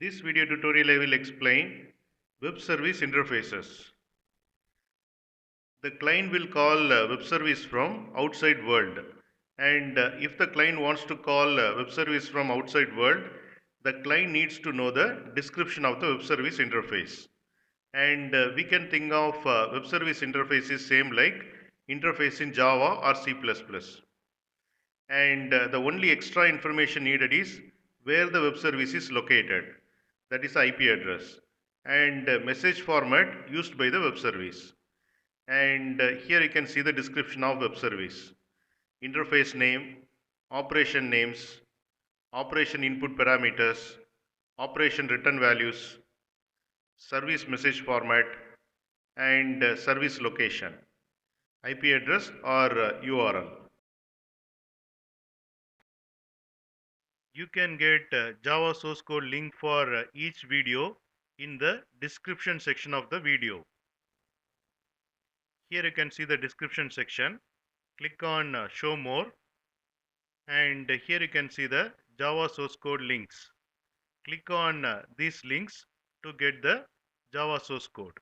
This video tutorial I will explain web service interfaces. The client will call web service from outside world, and if the client wants to call web service from outside world, the client needs to know the description of the web service interface. And we can think of web service interfaces same like interface in Java or C++. And the only extra information needed is where the web service is located, that is IP address, and message format used by the web service. And here you can see the description of web service: interface name, operation names, operation input parameters, operation return values, service message format, and service location, IP address or URL. You can get Java source code link for each video in the description section of the video. Here you can see the description section. Click on show more, and here you can see the Java source code links. Click on these links to get the Java source code.